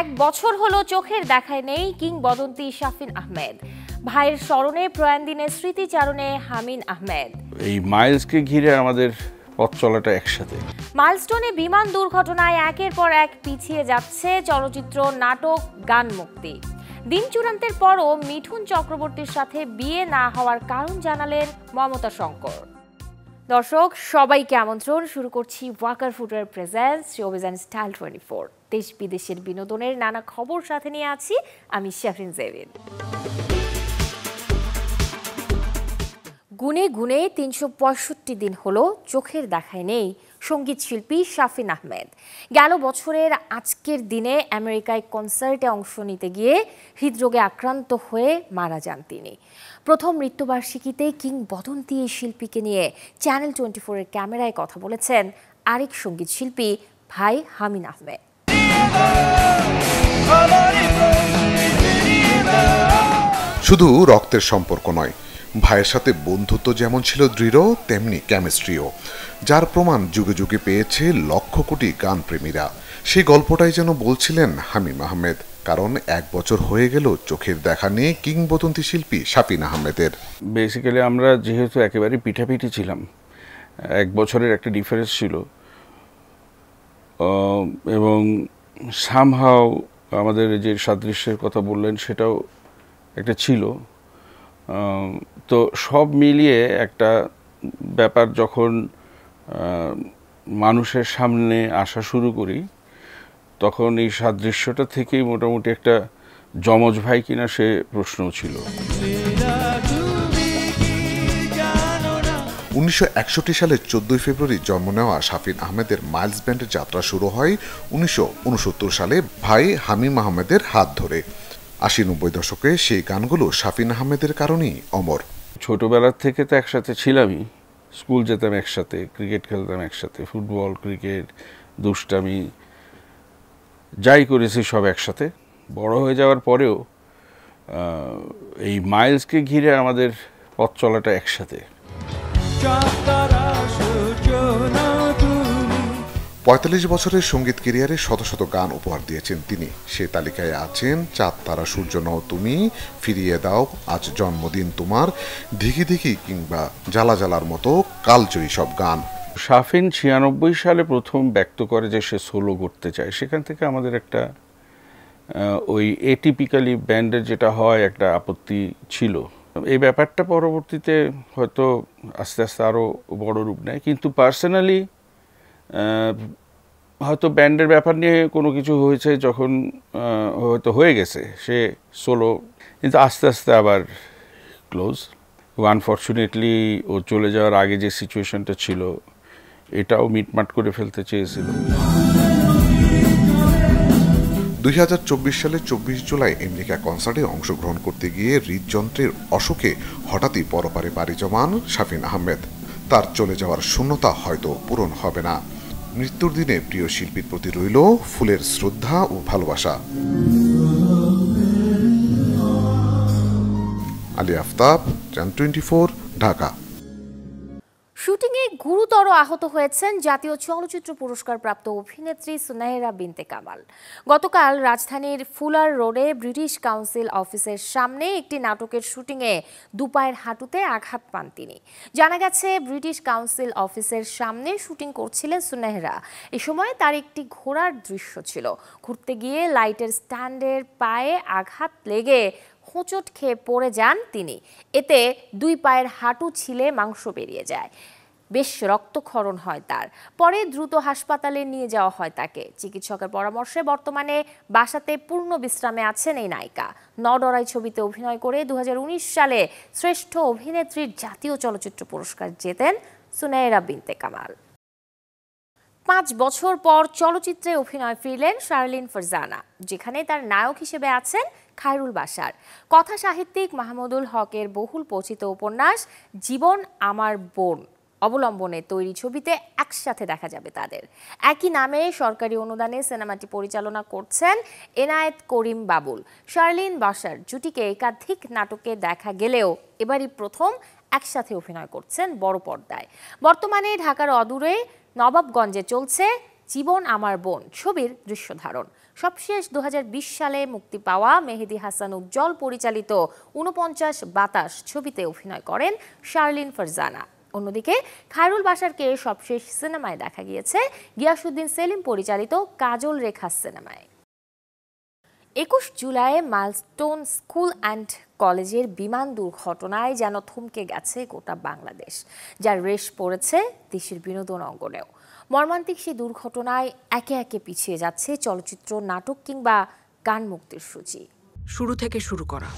এক বছর হলো চোখের দেখায় নেই কিংবদন্তি শাফিন আহমেদ। ভাইয়ের স্মরণে প্রয়াণ দিনের স্মৃতিচারণে হামিন আহমেদ। এই মাইলসকে ঘিরে আমাদের পথ চলাটা একসাথে। মাইলস্টোনে বিমান দুর্ঘটনায় একের পর এক পিছিয়ে যাচ্ছে চলচ্চিত্র, নাটক, গান মুক্তি। দিন চূড়ান্তের পরও মিঠুন চক্রবর্তীর সাথে বিয়ে না হওয়ার কারণ জানালেন মমতা শঙ্কর। দর্শক সবাইকে আমন্ত্রণ, শুরু করছি Walker footwear presents showbiz and style 24। দেশ বিদেশের বিনোদনের নানা খবর সাথে নিয়ে আছি আমি শাফরিন জেবিন। গুনে গুনে ৩৬৫ দিন হলো চোখের দেখায় নেই সঙ্গীত শিল্পী শাফিন আহমেদ। গেল বছরের আজকের দিনে আমেরিকায় কনসার্টে অংশ নিতে গিয়ে হৃদরোগে আক্রান্ত হয়ে মারা যান তিনি। প্রথম মৃত্যুবার্ষিকীতে কিংবদন্তি এই শিল্পীকে নিয়ে চ্যানেল 24-এর ক্যামেরায় কথা বলেছেন আরেক সঙ্গীত শিল্পী ভাই হামিন আহমেদ। শুধু রক্তের সম্পর্ক নয়, ভাইয়ের সাথে বন্ধুত্ব যেমন ছিল দৃঢ়, তেমনি কেমিস্ট্রিও, যার প্রমাণ যুগে যুগে পেয়েছে লক্ষ কোটি গানপ্রেমীরা। সেই গল্পটাই যেন বলছিলেন হামিম আহমেদ, কারণ এক বছর হয়ে গেল চোখের দেখা নিয়ে কিংবদন্তি শিল্পী শাফিন আহমেদের। বেসিক্যালি আমরা যেহেতু একেবারে পিঠাপিঠি ছিলাম, এক বছরের একটা ডিফারেন্স ছিল, এবং সামহাও আমাদের যে সাদৃশ্যের কথা বললেন সেটাও একটা ছিল। তো সব মিলিয়ে একটা ব্যাপার যখন মানুষের সামনে আসা শুরু করি, তখন এই সাদৃশ্যটা থেকেই মোটামুটি একটা যমজ ভাই কিনা সে প্রশ্ন ছিল। 1961 সালের 14 ফেব্রুয়ারি জন্ম নেওয়া শাফিন আহমেদের মাইলস ব্যান্ডের যাত্রা শুরু হয় 1969 সালে ভাই হামিম আহমেদের হাত ধরে। 80-90 দশকে সেই গানগুলো শাফিন আহমেদের কারণেই অমর। ছোটবেলার থেকে তো একসাথে ছিলামই, স্কুল যেতাম একসাথে, ক্রিকেট খেলতাম একসাথে, ফুটবল, ক্রিকেট, দুষ্টামি যাই করেছি সব একসাথে। বড় হয়ে যাওয়ার পরেও এই মাইলসকে ঘিরে আমাদের পথ চলাটা একসাথে। 45 বছরের সঙ্গীত ক্যারিয়ারে শত শত গান উপহার দিয়েছেন তিনি। সে তালিকায় আছেন চাঁদ তারা সূর্য নও তুমি, ফিরিয়ে দাও, আজ জন্মদিন তোমার, ধিকি ধিকি কিংবা জ্বালা জ্বালার মতো কালজয়ী সব গান। শাফিন 96 সালে প্রথম ব্যক্ত করে যে সে সোলো করতে চায়। সেখান থেকে আমাদের একটা ওই এটিপিক্যালি ব্যান্ডের যেটা হয় একটা আপত্তি ছিল। এই ব্যাপারটা পরবর্তীতে হয়তো আস্তে আস্তে আরও বড় রূপ নেয়, কিন্তু পার্সোনালি হয়তো ব্যান্ডের ব্যাপার নিয়ে কোনো কিছু হয়েছে যখন হয়তো হয়ে গেছে সে সোলো, কিন্তু আস্তে আস্তে আবার ক্লোজ। আনফর্চুনেটলি ও চলে যাওয়ার আগে যে সিচুয়েশনটা ছিল এটাও মিটমাট করে ফেলতে চেয়েছিল। 2024 সালের 24 জুলাই আমেরিকা কনসার্টে অংশগ্রহণ করতে গিয়ে হৃদযন্ত্রের অসুখে হঠাৎই পরপারে পাড়ি জমান শাফিন আহমেদ। তার চলে যাওয়ার শূন্যতা হয়তো পূরণ হবে না। মৃত্যুর দিনে প্রিয় শিল্পীর প্রতি রইল ফুলের শ্রদ্ধা ও ভালোবাসা। আলী আফতাব, চ্যানেল 24, ঢাকা। শুটিংয়ে গুরুতর আহত হয়েছেন জাতীয় চলচ্চিত্র পুরস্কার প্রাপ্ত অভিনেত্রী সুনাহেরা বিনতে কামাল। গতকাল রাজধানীর ফুলার রোডে ব্রিটিশ কাউন্সিল অফিসের সামনে একটি নাটকের শুটিংয়ে দুপায়ের হাঁটুতে আঘাত পান তিনি। জানা গেছে ব্রিটিশ কাউন্সিল অফিসের সামনে শুটিং করছিলেন সুনাহেরা। এ সময় তার একটি ঘোড়ার দৃশ্য ছিল। ঘুরতে গিয়ে লাইটের স্ট্যান্ডের পায়ে আঘাত লেগে হোঁচট খেয়ে পড়ে যান তিনি। এতে দুই পায়ের হাঁটু ছিলে মাংস বেরিয়ে যায়, বেশ রক্তক্ষরণ হয় তার। পরে দ্রুত হাসপাতালে নিয়ে যাওয়া হয় তাকে। চিকিৎসকের পরামর্শে বর্তমানে বাসাতে পূর্ণ বিশ্রামে আছেন এই নায়িকা। নডরাই ছবিতে অভিনয় করে 2019 সালে শ্রেষ্ঠ অভিনেত্রীর জাতীয় চলচ্চিত্র পুরস্কার জেতেন সুনাহেরা বিনতে কামাল। 5 বছর পর চলচ্চিত্রে অভিনয় ফিরলেন শার্লিন ফারজানা, যেখানে তার নায়ক হিসেবে আছেন খায়রুল বাশার। কথা সাহিত্যিক মাহমুদুল হকের বহুল পরিচিত উপন্যাস জীবন আমার বোন অবলম্বনে তৈরি ছবিতে একসাথে দেখা যাবে তাদের। একই নামে সরকারি অনুদানে সিনেমাটি পরিচালনা করছেন এনায়েত করিম বাবুল। শার্লিন বাশার জুটিকে একাধিক নাটকে দেখা গেলেও এবারই প্রথম একসাথে অভিনয় করছেন বড় পর্দায়। বর্তমানে ঢাকার অদূরে নবাবগঞ্জে চলছে জীবন আমার বোন ছবির দৃশ্যধারণ। সবশেষ 2020 সালে মুক্তি পাওয়া মেহেদী হাসান উজ্জ্বল পরিচালিত ৪৯ বাতাস ছবিতে অভিনয় করেন শার্লিন ফারজানা। অন্যদিকে খায়রুল বাশারকে সবশেষ সিনেমায় দেখা গিয়েছে গিয়াসউদ্দিন সেলিম পরিচালিত কাজল রেখা সিনেমায়। 21 জুলাই মাইলস্টোন স্কুল অ্যান্ড কলেজের বিমান দুর্ঘটনায় যেন থমকে গেছে গোটা বাংলাদেশ, যার রেশ পড়েছে দেশের বিনোদন অঙ্গনেও। মর্মান্তিক সেই দুর্ঘটনায় একে একে পিছিয়ে যাচ্ছে চলচ্চিত্র, নাটক কিংবা গান মুক্তির সূচি। শুরু থেকে শুরু করা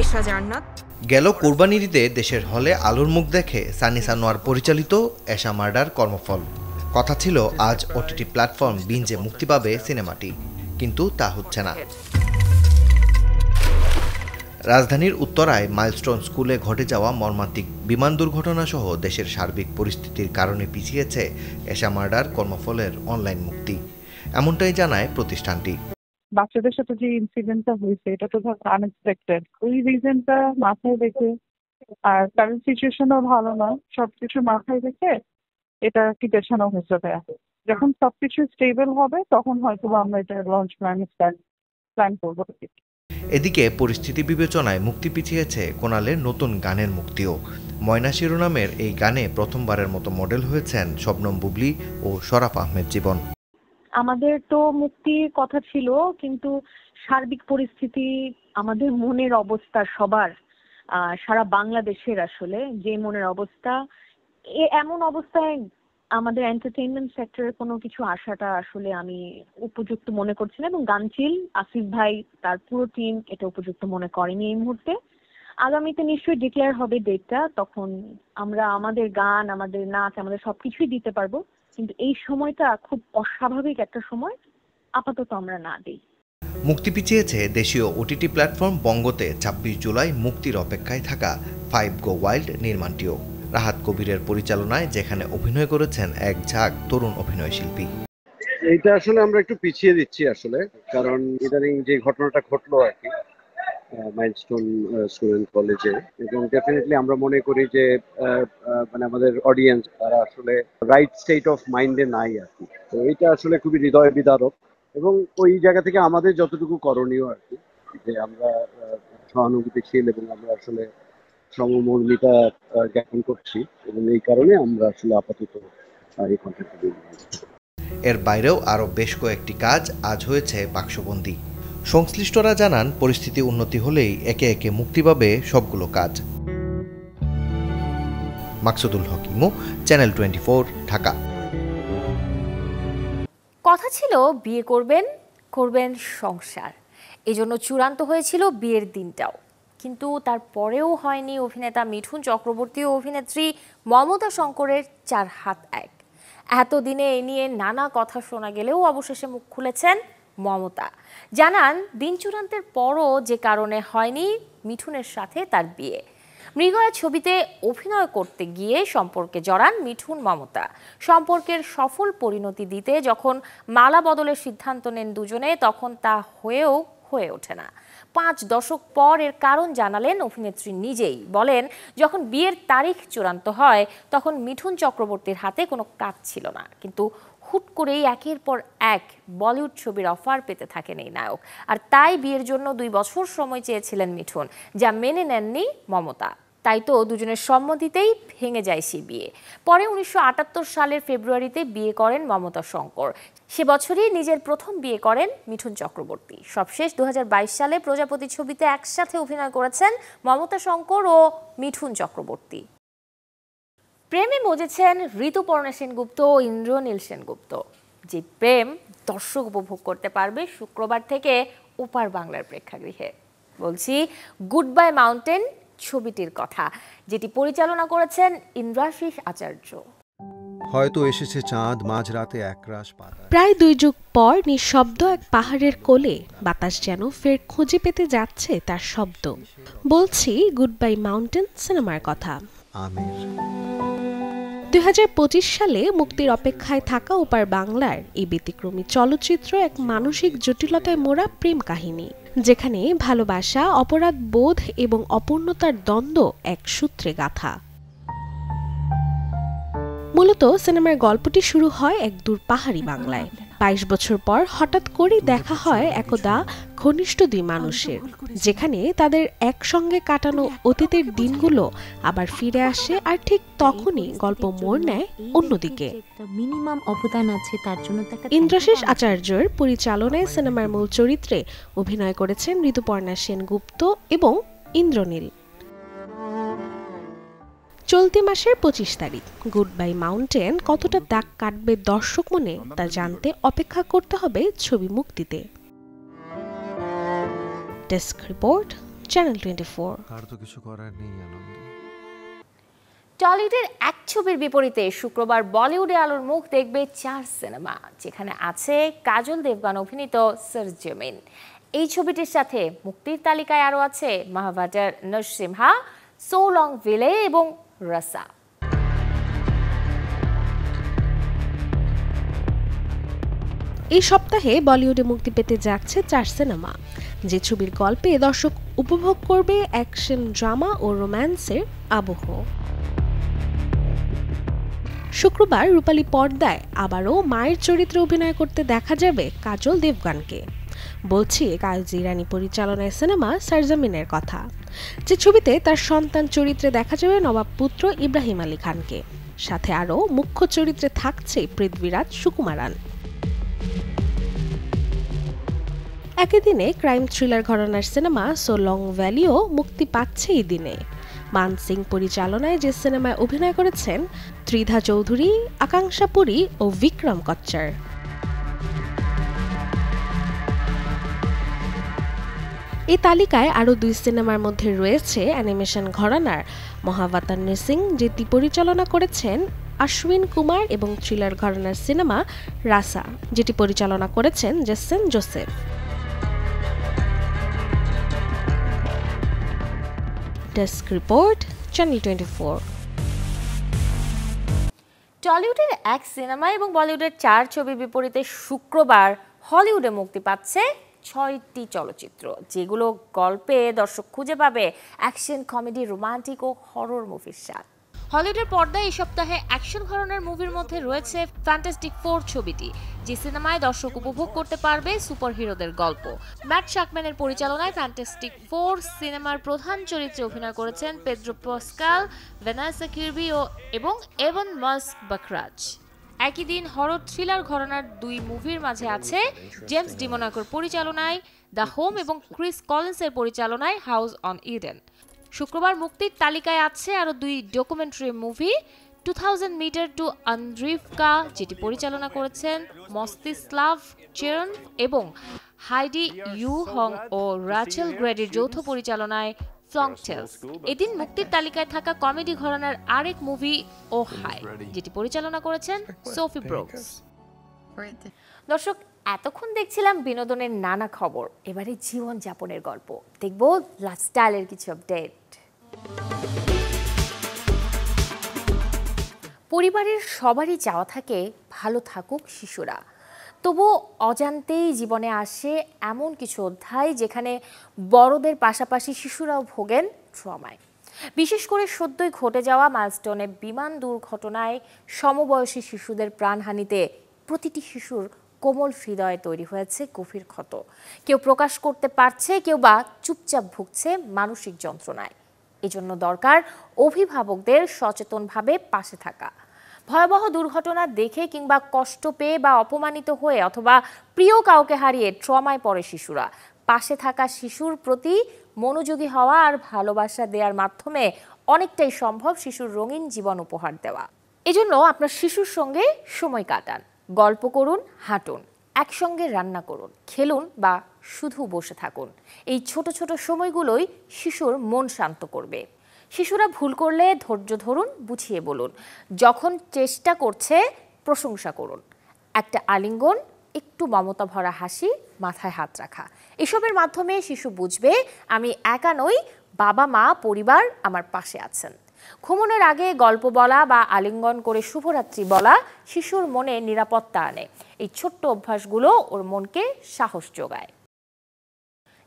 এশা জান্নাত। গেল কোরবানির ঈদে দেশের হলে আলোর মুখ দেখে সানি সানোয়ার পরিচালিত এশা মার্ডার কর্মফল। কথা ছিল আজ ওটিটি প্ল্যাটফর্ম বিঞ্জে মুক্তি পাবে সিনেমাটি, কিন্তু তা হচ্ছে না। রাজধানীর উত্তরায় মাইলস্টোন স্কুলে ঘটে যাওয়া মর্মান্তিক বিমান দুর্ঘটনা সহ দেশের সার্বিক পরিস্থিতির কারণে পিছিয়েছে এশা মার্ডার কর্মফলের অনলাইন মুক্তি, এমনটাই জানায় প্রতিষ্ঠানটি। বাচ্চাদের সাথে যে ইনসিডেন্টটা হয়েছে এটা তো ধর আনএক্সপেক্টেড, ওই রিজনটা মাথায় রেখে আর কারেন্ট সিচুয়েশনও ভালো না, সবকিছু মাথায় রেখে এটা কি পেছানো হয়েছে। যখন সবকিছু স্টেবল হবে তখন হয়তো আমরা এটা লঞ্চ প্ল্যান করবো। এদিকে পরিস্থিতি বিবেচনায় মুক্তি পিছিয়েছে কোনালের নতুন গানের মুক্তিও। ময়না শিরোনামের এই গানে প্রথমবারের মতো মডেল হয়েছেন শবনম বুবলি ও শরাফ আহমেদ জীবন। আমাদের তো মুক্তির কথা ছিল, কিন্তু সার্বিক পরিস্থিতি, আমাদের মনের অবস্থা, সবার সারা বাংলাদেশের আসলে যে মনের অবস্থা, এমন অবস্থায় আমাদের এন্টারটেইনমেন্ট সেক্টরের কোনো কিছু আশাটা আসলে আমি উপযুক্ত মনে করছি না, এবং গানচিল আসিফ ভাই তার পুরো টিম এটা উপযুক্ত মনে করেনি এই মুহূর্তে। আগামীতে নিশ্চয়ই ডিক্লেয়ার হবে ডেটটা, তখন আমরা আমাদের গান, আমাদের নাচ, আমাদের সবকিছুই দিতে পারবো, কিন্তু এই সময়টা খুব অস্বাভাবিক একটা সময়, আপাতত আমরা না দিই। মুক্তি পিছিয়েছে দেশীয় ওটিটি প্ল্যাটফর্ম বঙ্গতে 26 জুলাই মুক্তির অপেক্ষায় থাকা 5 গো ওয়াইল্ড নির্মাণটিও। রাহাত কবিরের পরিচালনায় যেখানে অভিনয় করেছেন এক ঝাঁক তরুণ অভিনয় শিল্পী। এইটা আসলে আমরা একটু পিছিয়ে দিচ্ছি আসলে, কারণ ইদানিং যে ঘটনাটা ঘটলো আর কি মাইলস্টোন স্কুল অ্যান্ড কলেজে, এবং ডেফিনেটলি আমরা মনে করি যে মানে আমাদের অডিয়েন্স তারা আসলে রাইট স্টেট অফ মাইন্ডে নাই আর কি। তো এইটা আসলে খুবই হৃদয় বিদারক, এবং ওই জায়গা থেকে আমাদের যতটুকু করণীয় আর কি, যে আমরা সহানুভূতিশীল এবং আমরা আসলে সমমর্মিতা জ্ঞাপন করছি, এবং এই কারণে আমরা আসলে আপাতত এই কন্টেন্টটা দিয়ে। এর বাইরেও আরও বেশ কয়েকটি কাজ আজ হয়েছে বাক্সবন্দী। সংশ্লিষ্টরা জানান পরিস্থিতি উন্নতি হলেই একে একে মুক্তি পাবে সবগুলো কাজ। মাকসুদুল হক ইমু, চ্যানেল 24, ঢাকা। কথা ছিল বিয়ে করবেন সংসার, এজন্য চূড়ান্ত হয়েছিল বিয়ের দিনটাও, কিন্তু তারপরেও হয়নি অভিনেতা মিঠুন চক্রবর্তী ও অভিনেত্রী মমতা শঙ্করের 4 হাত 1। এতদিনে এ নিয়ে নানা কথা শোনা গেলেও অবশেষে মুখ খুলেছেন মমতা, জানান দিন চূড়ান্তের পরও যে কারণে হয়নি মিঠুনের সাথে তার বিয়ে। মৃগয়া ছবিতে অভিনয় করতে গিয়ে সম্পর্কে জড়ান মিঠুন মমতা। সম্পর্কের সফল পরিণতি দিতে যখন মালা বদলের সিদ্ধান্ত নেন দুজনে, তখন তা হয়ে ওঠে না। 5 দশক পর এর কারণ জানালেন অভিনেত্রী নিজেই। বলেন, যখন বিয়ের তারিখ চূড়ান্ত হয় তখন মিঠুন চক্রবর্তীর হাতে কোনো কাজ ছিল না, কিন্তু হুট করেই একের পর এক বলিউড ছবির অফার পেতে থাকেন এই নায়ক, আর তাই বিয়ের জন্য 2 বছর সময় চেয়েছিলেন মিঠুন, যা মেনে নেননি মমতা। তাই তো দুজনের সম্মতিতেই ভেঙে যায় সেই বিয়ে। পরে 1978 সালের ফেব্রুয়ারিতে বিয়ে করেন মমতা শঙ্কর। সে বছরই নিজের প্রথম বিয়ে করেন মিঠুন চক্রবর্তী। সবশেষ 2022 সালে প্রজাপতি ছবিতে একসাথে অভিনয় করেছেন মমতা শঙ্কর ও মিঠুন চক্রবর্তী। প্রেমে মজেছেন ঋতুপর্ণা সেনগুপ্ত ও ইন্দ্রনীল সেনগুপ্ত, যে প্রেম দর্শক উপভোগ করতে পারবে শুক্রবার থেকে ওপার বাংলার প্রেক্ষাগৃহে। বলছি গুড বাই মাউন্টেন ছবিটির কথা, যেটি পরিচালনা করেছেন ইন্দ্রাশিস আচার্য। হয়তো এসেছে চাঁদ মাঝরাতে একরাশ পাতা। প্রায় 2 যুগ পর নিঃশব্দ এক পাহাড়ের কোলে বাতাস যেন ফের খুঁজে পেতে যাচ্ছে তার শব্দ। বলছি গুড বাই মাউন্টেন সিনেমার কথা। 2025 সালে মুক্তির অপেক্ষায় থাকা ওপার বাংলার এই ব্যতিক্রমী চলচ্চিত্র এক মানসিক জটিলতায় মোড়া প্রেম কাহিনী, যেখানে ভালোবাসা, অপরাধ বোধ এবং অপূর্ণতার দ্বন্দ্ব এক সূত্রে গাঁথা। মূলত সিনেমার গল্পটি শুরু হয় এক দূর পাহাড়ি বাংলায়। 22 বছর পর হঠাৎ করেই দেখা হয় একদা ঘনিষ্ঠ দুই মানুষের, যেখানে তাদের একসঙ্গে কাটানো অতীতের দিনগুলো আবার ফিরে আসে। আর ঠিক তখনই গল্প মোড় নেয় অন্যদিকে। মিনিমাম অবদান আছে তার জন্য। ইন্দ্রাশিস আচার্যের পরিচালনায় সিনেমার মূল চরিত্রে অভিনয় করেছেন ঋতুপর্ণা সেনগুপ্ত এবং ইন্দ্রনীল। চলতি মাসের 25 তারিখ গুড বাই মাউন্টেন কতটা দাগ কাটবে দর্শক মনে তা জানতে অপেক্ষা করতে হবে ছবি মুক্তিতে। Desk report, channel 24। আর তো কিছু করার নেই আনন্দ। টলিউডের এক ছবির বিপরীতে শুক্রবার বলিউডে আলোর মুখ দেখবে 4 সিনেমা, যেখানে আছে কাজল দেবগন অভিনীত সরজমিন। এই ছবিটির সাথে মুক্তির তালিকায় আরও আছে মহাভাটার নরসিমহা, সো লং ভিলে এবং রসা। এই সপ্তাহে বলিউডে মুক্তি পেতে যাচ্ছে 4 সিনেমা, যে ছবির গল্পে দর্শক উপভোগ করবে অ্যাকশন, ড্রামা ও রোম্যান্সের আবহ। শুক্রবার রূপালী পর্দায় আবারও মায়ের চরিত্রে অভিনয় করতে দেখা যাবে কাজল দেবগনকে। বলছি কাজী রানী পরিচালনায় সিনেমা সরজমিনের কথা, যে ছবিতে তার সন্তান চরিত্রে দেখা যাবে নবাব পুত্র ইব্রাহিম আলী খানকে। সাথে আরও মুখ্য চরিত্রে থাকছে পৃথ্বীরাজ সুকুমারান। একই দিনে ক্রাইম থ্রিলার ঘরানার সিনেমা সো লং ভ্যালিও মুক্তি পাচ্ছে এই দিনে। মান সিং পরিচালনায় যে সিনেমায় অভিনয় করেছেন ত্রিধা চৌধুরী, আকাঙ্ক্ষা পুরী ও বিক্রম কচ্চর। এই তালিকায় আরও 2 সিনেমার মধ্যে রয়েছে অ্যানিমেশন ঘরানার মহাভাতার নরসিং, যেটি পরিচালনা করেছেন অশ্বিন কুমার, এবং থ্রিলার ঘরানার সিনেমা রাসা, যেটি পরিচালনা করেছেন Jason Joseph. Desk report, channel 24। টলিউডের এক সিনেমা এবং বলিউডের 4 ছবির বিপরীতে শুক্রবার হলিউডে মুক্তি পাচ্ছে 6টি চলচ্চিত্র, যেগুলো গল্পে দর্শক খুঁজে পাবে অ্যাকশন, কমেডি, রোমান্টিক ও হরর মুভির স্বাদ। হলিউডের পর্দায় এই সপ্তাহে অ্যাকশন ঘরানার মুভির মধ্যে রয়েছে ফ্যান্টাস্টিক 4 ছবিটি, যে সিনেমায় দর্শক উপভোগ করতে পারবে সুপারহিরোদের গল্প। ম্যাট শাকম্যানের পরিচালনায় ফ্যান্টাস্টিক 4 সিনেমার প্রধান চরিত্রে অভিনয় করেছেন পেদ্রো পাস্কাল, ভ্যানেসা কিরবি এবং এভান মাস্ক বাখরাজ। একই দিন হরর থ্রিলার ঘরানার 2 মুভির মাঝে আছে জেমস ডিমোনাকোর পরিচালনায় দ্য হোম এবং ক্রিস কলিন্সের পরিচালনায় হাউস অন ইডেন। শুক্রবার মুক্তির তালিকায় আছে আরও 2 ডকুমেন্টারি মুভি, 2000 মিটার টু আন্দ্রিভকা, যেটি পরিচালনা করেছেন মস্তিস্লাভ চেরন, এবং হাইডি ইউ হং ও রাচেল গ্রেডির যৌথ পরিচালনায় ফ্লংটেলস। এদিন মুক্তির তালিকায় থাকা কমেডি ঘরানার আরেক মুভি ও হাই, যেটি পরিচালনা করেছেন সোফি ব্রুকস। দর্শক, এতক্ষণ দেখছিলাম বিনোদনের নানা খবর, এবারে জীবন যাপনের গল্প দেখব, লাইফস্টাইলের কিছু আপডেট। পরিবারের সবারই চাওয়া থাকে ভালো থাকুক শিশুরা, তবুও অজান্তেই জীবনে আসে এমন কিছু অধ্যায় যেখানে বড়দের পাশাপাশি শিশুরাও ভোগেন ট্রমায়। বিশেষ করে সদ্যই ঘটে যাওয়া মাইলস্টোনে বিমান দুর্ঘটনায় সমবয়সী শিশুদের প্রাণহানিতে প্রতিটি শিশুর কোমল হৃদয়ে তৈরি হয়েছে গভীর ক্ষত। কেউ প্রকাশ করতে পারছে, কেউ বা চুপচাপ ভুগছে মানসিক যন্ত্রণায়। এজন্য দরকার অভিভাবকদের সচেতনভাবে পাশে থাকা। ভয়াবহ দুর্ঘটনা দেখে কিংবা কষ্ট পেয়ে বা অপমানিত হয়ে অথবা প্রিয় কাউকে হারিয়ে ট্রমায় পড়ে শিশুরা, পাশে থাকা শিশুর প্রতি মনোযোগী হওয়া আর ভালোবাসা দেওয়ার মাধ্যমে অনেকটাই সম্ভব শিশুর রঙিন জীবন উপহার দেওয়া। এজন্য আপনার শিশুর সঙ্গে সময় কাটান, গল্প করুন, হাঁটুন, একসঙ্গে রান্না করুন, খেলুন বা শুধু বসে থাকুন। এই ছোট ছোট সময়গুলোই শিশুর মন শান্ত করবে। শিশুরা ভুল করলে ধৈর্য ধরুন, বুঝিয়ে বলুন। যখন চেষ্টা করছে প্রশংসা করুন। একটা আলিঙ্গন, একটু মমতা ভরা হাসি, মাথায় হাত রাখা, এসবের মাধ্যমে শিশু বুঝবে আমি একা নই, বাবা মা পরিবার আমার পাশে আছেন। ঘুমানোর আগে গল্প বলা বা আলিঙ্গন করে শুভরাত্রি বলা শিশুর মনে নিরাপত্তা আনে। এই ছোট্ট অভ্যাসগুলো ওর মনকে সাহস যোগায়।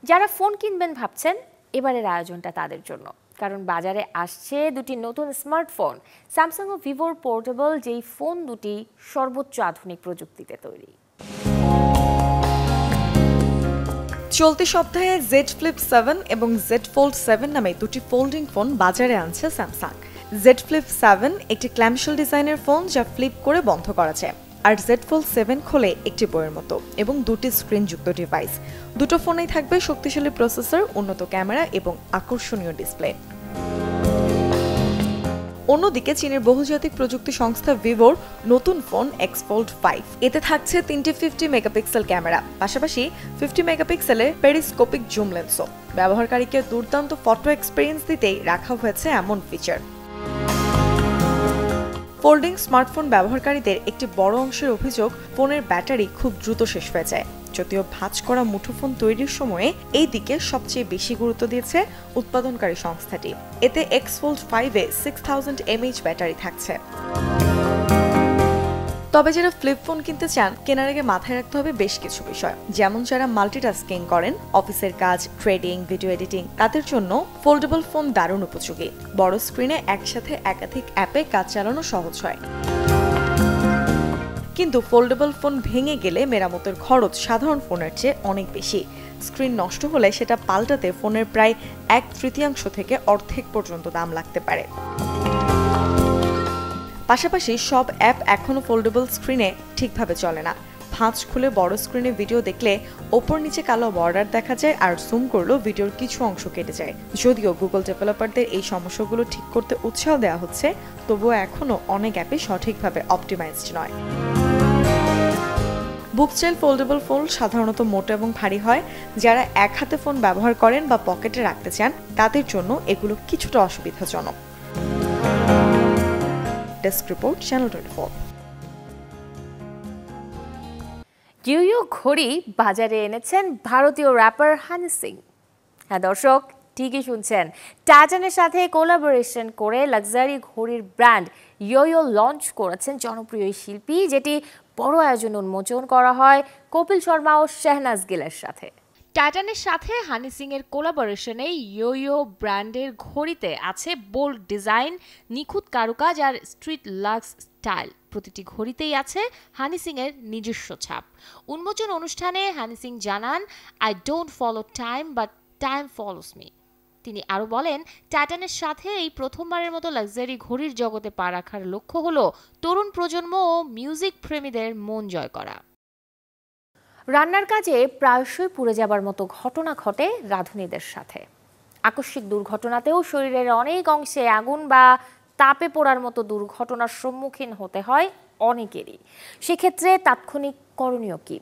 যারা ফোন কিনবেন ভাবছেন, এবারের আয়োজনটা তাদের জন্য, কারণ বাজারে আসছে 2টি নতুন স্মার্টফোন, স্যামসাং ও ভিভোর পোর্টেবল, যেই ফোন দুটি সর্বোচ্চ আধুনিক প্রযুক্তিতে তৈরি। চলতি সপ্তাহে জেড ফ্লিপ 7 এবং জেড ফোল্ড 7 নামে দুটি ফোল্ডিং ফোন বাজারে আনছে স্যামসাং। জেড ফ্লিপ 7 একটি ক্ল্যামশেল ডিজাইনের ফোন যা ফ্লিপ করে বন্ধ করা যায়, আর জেড ফোল্ড 7 খোলে একটি বইয়ের মতো এবং দুটি স্ক্রিনযুক্ত ডিভাইস। দুটো ফোনেই থাকবে শক্তিশালী প্রসেসর, উন্নত ক্যামেরা এবং আকর্ষণীয় ডিসপ্লে। অন্যদিকে চীনের বহুজাতিক প্রযুক্তি সংস্থা ভিভোর নতুন ফোন এক্স ফোল্ড 5, এতে থাকছে 3টি 50 মেগাপিক্সেল ক্যামেরা, পাশাপাশি 50 মেগাপিক্সেলের পেরিস্কোপিক জুম লেন্সও। ব্যবহারকারীকে দুর্দান্ত ফটো এক্সপিরিয়েন্স দিতেই রাখা হয়েছে এমন ফিচার। ফোল্ডিং স্মার্টফোন ব্যবহারকারীদের একটি বড় অংশের অভিযোগ ফোনের ব্যাটারি খুব দ্রুত শেষ হয়ে যায়। যদিও ভাঁজ করা মুঠোফোন তৈরির সময়ে এই দিকে সবচেয়ে বেশি গুরুত্ব দিয়েছে উৎপাদনকারী সংস্থাটি। এতে এক্স ফোল্ড 5-এ 6000 mAh ব্যাটারি থাকছে। তবে যারা ফ্লিপ ফোন কিনতে চান, কেনার আগে মাথায় রাখতে হবে বেশ কিছু বিষয়। যেমন যারা মাল্টিটাস্কিং করেন, অফিসের কাজ, ট্রেডিং, ভিডিও এডিটিং, তাদের জন্য ফোল্ডেবল ফোন দারুণ উপযোগী। বড় স্ক্রিনে একসাথে একাধিক অ্যাপে কাজ চালানো সহজ হয়। কিন্তু ফোল্ডেবল ফোন ভেঙে গেলে মেরামতের খরচ সাধারণ ফোনের চেয়ে অনেক বেশি। স্ক্রিন নষ্ট হলে সেটা পাল্টাতে ফোনের প্রায় 1/3 থেকে অর্ধেক পর্যন্ত দাম লাগতে পারে। পাশাপাশি সব অ্যাপ এখনো ফোল্ডেবল স্ক্রিনে ঠিকভাবে চলে না। ভাঁজ খুলে বড় স্ক্রিনে ভিডিও দেখলে ওপর নিচে কালো বর্ডার দেখা যায়, আর জুম করলেও ভিডিওর কিছু অংশ কেটে যায়। যদিও গুগল ডেভেলপারদের এই সমস্যাগুলো ঠিক করতে উৎসাহ দেওয়া হচ্ছে, তবুও এখনো অনেক অ্যাপে সঠিকভাবে অপটিমাইজড নয়। বুকস্টাইল ফোল্ডেবল ফোন সাধারণত মোটা এবং ভারী হয়। যারা এক হাতে ফোন ব্যবহার করেন বা পকেটে রাখতে চান, তাদের জন্য এগুলো কিছুটা অসুবিধাজনক। Desk report, channel 24। ইউইউ ঘড়ি বাজারে এনেছেন ভারতীয় র্যাপার হানি সিং। হ্যাঁ দর্শক, ঠিকই শুনছেন, টাইটানের সাথে কোলাবোরেশন করে লাক্সারি ঘড়ির ব্র্যান্ড ইয়োইও লঞ্চ করেছেন জনপ্রিয় শিল্পী, যেটি বড় আয়োজন উন্মোচন করা হয় কপিল শর্মা ও শেহনাজ গিলের সাথে। টাইটানের সাথে হানি সিং এর কোলাবোরেশনে ইয়োইও ব্র্যান্ডের ঘড়িতে আছে বোল্ড ডিজাইন, নিখুঁত কারুকাজ আর স্ট্রিট লাক্স স্টাইল। প্রতিটি ঘড়িতেই আছে হানি সিং এর নিজস্ব ছাপ। উন্মোচন অনুষ্ঠানে হানি সিং জানান, I don't follow time but time follows me. তিনি আরও বলেন, টাইটানের সাথে এই প্রথমবারের মতো লাক্সারি ঘড়ির জগতে পা রাখার লক্ষ্য হলো তরুণ প্রজন্ম ও মিউজিক প্রেমীদের মন জয় করা। রান্নার কাজে প্রায়শই পুড়ে যাবার মতো ঘটনা ঘটে রাঁধুনিদের সাথে। আকস্মিক দুর্ঘটনাতেও শরীরের অনেক অংশে আগুন বা তাপে পোড়ার মতো দুর্ঘটনার সম্মুখীন হতে হয় অনেকেরই। সেক্ষেত্রে তাৎক্ষণিক করণীয় কি?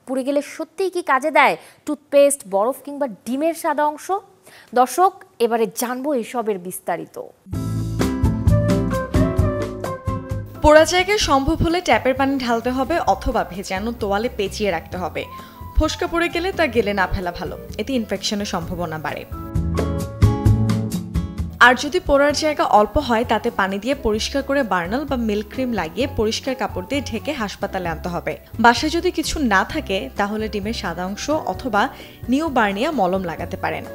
পুড়ে গেলে সত্যিই কি কাজে দেয় টুথপেস্ট, বরফ কিংবা ডিমের সাদা অংশ? দর্শক, এবারে জানবো এসবের বিস্তারিত। পোড়া জায়গায় সম্ভব হলে ট্যাপের পানি ঢালতে হবে অথবা ভেজানো তোয়ালে পেঁচিয়ে রাখতে হবে। ফোস্কা পড়ে গেলে তা গেলে না ফেলা ভালো, এতে ইনফেকশনের সম্ভাবনা বাড়ে। আর যদি পোড়ার জায়গা অল্প হয়, তাতে পানি দিয়ে পরিষ্কার করে বার্নাল বা মিল্ক ক্রিম লাগিয়ে পরিষ্কার কাপড় দিয়ে ঢেকে হাসপাতালে আনতে হবে। বাসায় যদি কিছু না থাকে, তাহলে ডিমের সাদা অংশ অথবা নিউ বার্নিয়া মলম লাগাতে পারেন।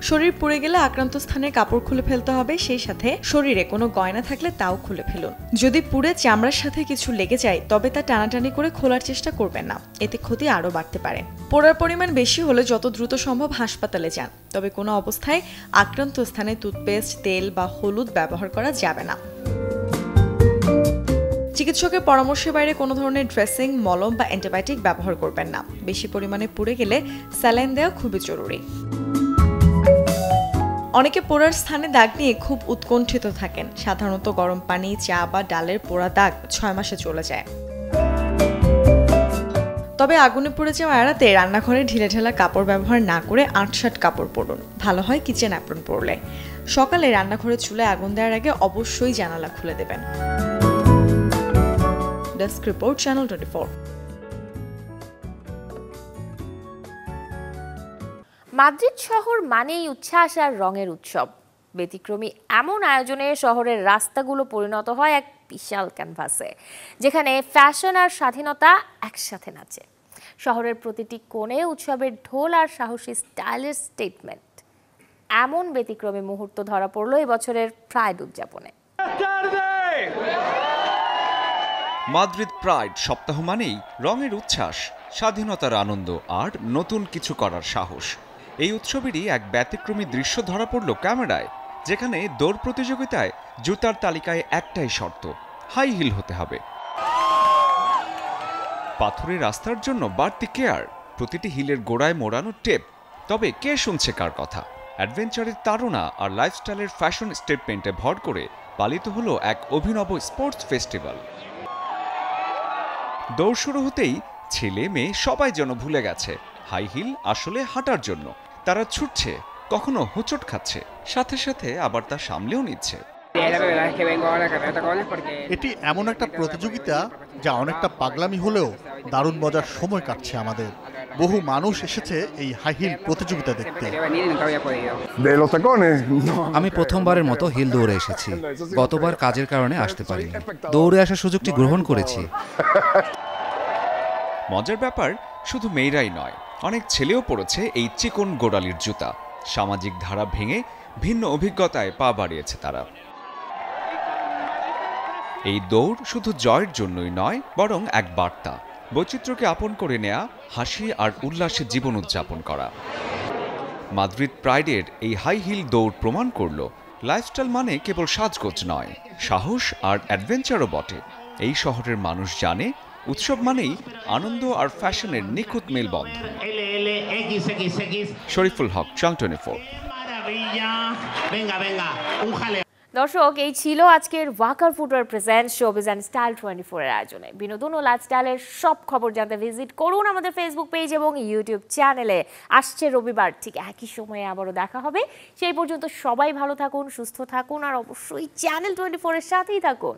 শরীর পুড়ে গেলে আক্রান্ত স্থানে কাপড় খুলে ফেলতে হবে, সেই সাথে শরীরে কোনো গয়না থাকলে তাও খুলে ফেলুন। যদি পুড়ে চামড়ার সাথে কিছু লেগে যায়, তবে তা টানাটানি করে খোলার চেষ্টা করবেন না, এতে ক্ষতি আরও বাড়তে পারে। পোড়ার পরিমাণ বেশি হলে যত দ্রুত সম্ভব হাসপাতালে যান, তবে কোনো অবস্থায় আক্রান্ত স্থানে টুথপেস্ট, তেল বা হলুদ ব্যবহার করা যাবে না। চিকিৎসকের পরামর্শের বাইরে কোনো ধরনের ড্রেসিং, মলম বা অ্যান্টিবায়োটিক ব্যবহার করবেন না। বেশি পরিমাণে পুড়ে গেলে স্যালাইন দেওয়া খুবই জরুরি। অনেকে পোড়ার স্থানে দাগ নিয়ে খুব উৎকণ্ঠিত থাকেন। সাধারণত গরম পানি, চা বা ডালের পোড়া দাগ 6 মাসে চলে যায়। তবে আগুনে পুড়ে যাওয়া এড়াতে রান্নাঘরে ঢিলেঢালা কাপড় ব্যবহার না করে আঁটসাঁট কাপড় পরুন। ভালো হয় কিচেন অ্যাপ্রন পরলে। সকালে রান্নাঘরে চুলায় আগুন দেওয়ার আগে অবশ্যই জানালা খুলে দেবেন। Desk report, channel 24। মাদ্রিদ শহর মানেই উচ্ছ্বাস আর রঙের উৎসব। ব্যতিক্রমী এমন আয়োজনে শহরের রাস্তাগুলো পরিণত হয় এক বিশাল ক্যানভাসে, যেখানে ফ্যাশন আর স্বাধীনতা একসাথে নাচে। শহরের প্রতিটি কোণে উৎসবের ঢোল আর সাহসী স্টাইলের স্টেটমেন্ট। এমন ব্যতিক্রমী মুহূর্ত ধরা পড়ল এবছরের প্রাইড উদযাপনে। মাদ্রিদ প্রাইড সপ্তাহ মানেই রঙের উচ্ছ্বাস, স্বাধীনতার আনন্দ আর নতুন কিছু করার সাহস। এই উৎসবেরই এক ব্যতিক্রমী দৃশ্য ধরা পড়ল ক্যামেরায়, যেখানে দৌড় প্রতিযোগিতায় জুতার তালিকায় একটাই শর্ত, হাই হিল হতে হবে। পাথরের রাস্তার জন্য বাড়তি কেয়ার, প্রতিটি হিলের গোড়ায় মোড়ানো টেপ। তবে কে শুনছে কার কথা? অ্যাডভেঞ্চারের তাড়না আর লাইফস্টাইলের ফ্যাশন স্টেটমেন্টে ভর করে পালিত হলো এক অভিনব স্পোর্টস ফেস্টিভ্যাল। দৌড় শুরু হতেই ছেলে মেয়ে সবাই যেন ভুলে গেছে হাই হিল আসলে হাঁটার জন্য। তারা ছুটছে, কখনো হোঁচট খাচ্ছে, সাথে সাথে আবার তা সামলেও নিচ্ছে। এটি এমন একটা প্রতিযোগিতা যা অনেকটা পাগলামি হলেও দারুণ মজার সময় কাটছে আমাদের। বহু মানুষ এসেছে এই হাই হিল প্রতিযোগিতা দেখতে। আমি প্রথমবারের মতো হিল দৌড়ে এসেছি। গতবার কাজের কারণে আসতে পারিনি। দৌড়ে আসার সুযোগটি গ্রহণ করেছি। মজার ব্যাপার, শুধু মেয়েরাই নয়, অনেক ছেলেও পড়েছে এই চিকন গোড়ালির জুতা। সামাজিক ধারা ভেঙে ভিন্ন অভিজ্ঞতায় পা বাড়িয়েছে তারা। এই দৌড় শুধু জয়ের জন্যই নয়, বরং এক বার্তা, বৈচিত্র্যকে আপন করে নেয়া, হাসি আর উল্লাসে জীবন উদযাপন করা। মাদ্রিদ প্রাইডের এই হাই হিল দৌড় প্রমাণ করল লাইফস্টাইল মানে কেবল সাজগোজ নয়, সাহস আর অ্যাডভেঞ্চারও বটে। এই শহরের মানুষ জানে উৎসব মানেই আনন্দ আর ফ্যাশনের নিখুঁত মেলবন্ধন। শরীফুল হক, চ্যানেল 24। দর্শক, এই ছিল আজকের Walker footwear present showbiz and style 24 এর আয়োজনে। বিনোদন ও লাইফস্টাইলের সব খবর জানতে ভিজিট করুন আমাদের ফেসবুক পেজ এবং ইউটিউব চ্যানেলে। আসছে রবিবার ঠিক একই সময়ে আবারও দেখা হবে। সেই পর্যন্ত সবাই ভালো থাকুন, সুস্থ থাকুন আর অবশ্যই চ্যানেল 24 এর সাথেই থাকুন।